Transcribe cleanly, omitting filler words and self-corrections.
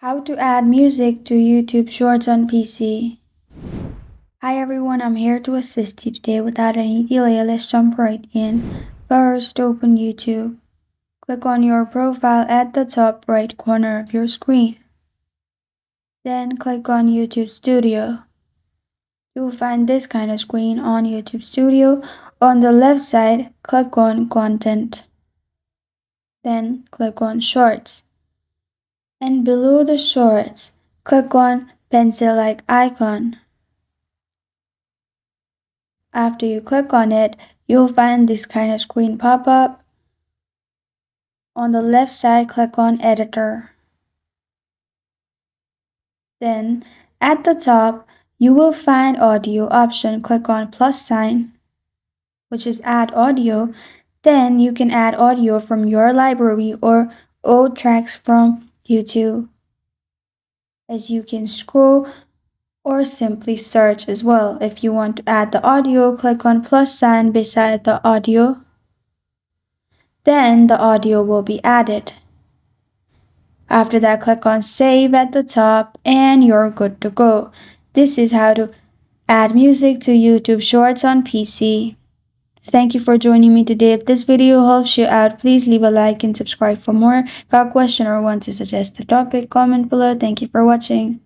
How to add music to YouTube Shorts on PC. Hi everyone, I'm here to assist you today. Without any delay, let's jump right in. First, open YouTube. Click on your profile at the top right corner of your screen. Then click on YouTube Studio. You'll find this kind of screen on YouTube Studio. On the left side, click on Content. Then click on Shorts. And below the Shorts, click on pencil-like icon. After you click on it, you'll find this kind of screen pop up. On the left side, click on Editor. Then, at the top, you will find Audio option. Click on plus sign, which is Add Audio. Then you can add audio from your library or old tracks from YouTube. As you can scroll or simply search as well. If you want to add the audio, click on plus sign beside the audio. Then the audio will be added. After that, click on save at the top and you're good to go. This is how to add music to YouTube Shorts on PC. Thank you for joining me today. If this video helps you out, please leave a like and subscribe for more. Got a question or want to suggest a topic? Comment below. Thank you for watching.